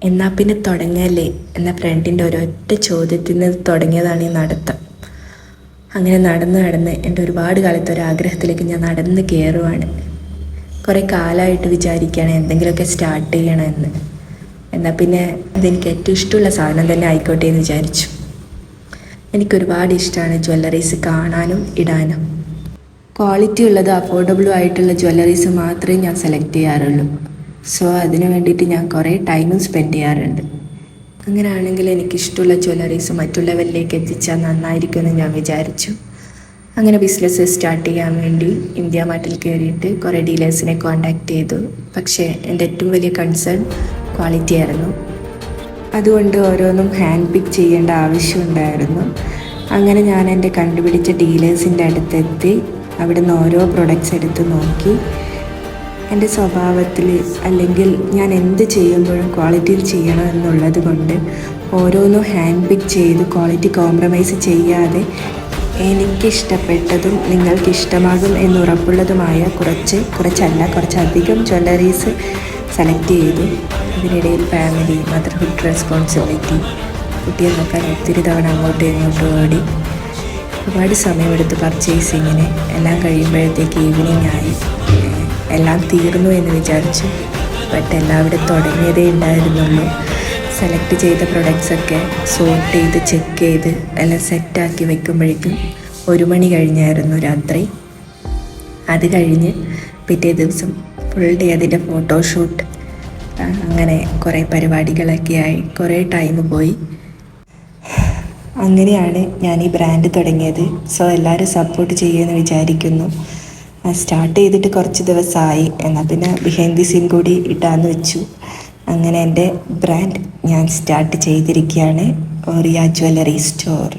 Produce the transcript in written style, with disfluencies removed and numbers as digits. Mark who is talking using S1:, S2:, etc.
S1: എന്നാൽ പിന്നെ തുടങ്ങിയല്ലേ എന്ന ഫ്രണ്ടിൻ്റെ ഒരൊറ്റ ചോദ്യത്തിൽ നിന്ന് തുടങ്ങിയതാണ് ഈ നടത്തം. അങ്ങനെ നടന്ന് എൻ്റെ ഒരുപാട് കാലത്തെ ഒരാഗ്രഹത്തിലേക്ക് ഞാൻ നടന്ന് കയറുവാണ്. കുറേ കാലമായിട്ട് വിചാരിക്കുകയാണ് എന്തെങ്കിലുമൊക്കെ സ്റ്റാർട്ട് ചെയ്യണമെന്ന്. എന്നാൽ പിന്നെ അതെനിക്ക് ഏറ്റവും ഇഷ്ടമുള്ള സാധനം തന്നെ ആയിക്കോട്ടെ എന്ന് വിചാരിച്ചു. എനിക്കൊരുപാട് ഇഷ്ടമാണ് ജ്വല്ലറീസ് കാണാനും ഇടാനും. ക്വാളിറ്റി ഉള്ളത് അഫോർഡബിളും ആയിട്ടുള്ള ജ്വല്ലറീസ് മാത്രമേ ഞാൻ സെലക്ട് ചെയ്യാറുള്ളൂ. സോ അതിന് വേണ്ടിയിട്ട് ഞാൻ കുറേ ടൈമും സ്പെൻഡ് ചെയ്യാറുണ്ട്. അങ്ങനെയാണെങ്കിൽ എനിക്കിഷ്ടമുള്ള ജ്വല്ലറീസ് മറ്റുള്ളവരിലേക്ക് എത്തിച്ചാൽ നന്നായിരിക്കുമെന്ന് ഞാൻ വിചാരിച്ചു. അങ്ങനെ ബിസിനസ് സ്റ്റാർട്ട് ചെയ്യാൻ വേണ്ടി ഇന്ത്യ മാർട്ടിൽ കയറിയിട്ട് കുറേ ഡീലേഴ്സിനെ കോൺടാക്റ്റ് ചെയ്തു. പക്ഷേ എൻ്റെ ഏറ്റവും വലിയ കൺസേൺ ക്വാളിറ്റി ആയിരുന്നു. അതുകൊണ്ട് ഓരോന്നും ഹാൻഡ് പിക്ക് ചെയ്യേണ്ട ആവശ്യമുണ്ടായിരുന്നു. അങ്ങനെ ഞാൻ എൻ്റെ കണ്ടുപിടിച്ച ഡീലേഴ്സിൻ്റെ അടുത്തെത്തി അവിടെ നിന്ന് ഓരോ പ്രൊഡക്ട്സ് എടുത്ത് നോക്കി. എൻ്റെ സ്വഭാവത്തിൽ അല്ലെങ്കിൽ ഞാൻ എന്ത് ചെയ്യുമ്പോഴും ക്വാളിറ്റിയിൽ ചെയ്യണം എന്നുള്ളത് കൊണ്ട് ഓരോന്നും ഹാൻഡ് പിക്ക് ചെയ്ത് ക്വാളിറ്റി കോംപ്രമൈസ് ചെയ്യാതെ എനിക്കിഷ്ടപ്പെട്ടതും നിങ്ങൾക്ക് ഇഷ്ടമാകും എന്നുറപ്പുള്ളതുമായ കുറച്ചധികം ജ്വല്ലറീസ് സെലക്ട് ചെയ്തു. അതിനിടയിൽ ഫാമിലി, മദർഹുഡ് റെസ്പോൺസിബിലിറ്റി, കുട്ടിയെ നോക്കാൻ ഒത്തിരി തവണ അങ്ങോട്ടും ഇങ്ങോട്ടും ഓടി. ഒരുപാട് സമയമെടുത്ത് പർച്ചേസിങ്ങിന്. എല്ലാം കഴിയുമ്പോഴത്തേക്ക് ഈവനിങ് ആയി. എല്ലാം തീർന്നു എന്ന് വിചാരിച്ചു. ബട്ട് എല്ലാവിടെ തുടങ്ങിയതേ ഉണ്ടായിരുന്നുള്ളൂ. സെലക്ട് ചെയ്ത പ്രൊഡക്ട്സൊക്കെ സോർട്ട് ചെയ്ത് ചെക്ക് ചെയ്ത് എല്ലാം സെറ്റാക്കി വെക്കുമ്പോഴേക്കും 1 മണി കഴിഞ്ഞായിരുന്നു രാത്രി. അത് കഴിഞ്ഞ് പിറ്റേ ദിവസം ഫുൾ ഡേ അതിൻ്റെ ഫോട്ടോഷൂട്ട്, അങ്ങനെ കുറേ പരിപാടികളൊക്കെ ആയി കുറേ ടൈം പോയി. അങ്ങനെയാണ് ഞാൻ ഈ ബ്രാൻഡ് തുടങ്ങിയത്. സോ എല്ലാവരും സപ്പോർട്ട് ചെയ്യുമെന്ന് വിചാരിക്കുന്നു. സ്റ്റാർട്ട് ചെയ്തിട്ട് കുറച്ച് ദിവസമായി. എന്നാൽ പിന്നെ ബിഹൈൻഡ് ദി സീൻ കൂടി ഇടാമെന്ന് വെച്ചു. അങ്ങനെ എൻ്റെ ബ്രാൻഡ് ഞാൻ സ്റ്റാർട്ട് ചെയ്തിരിക്കുകയാണ്, ഓറിയ ജ്വല്ലറി സ്റ്റോർ.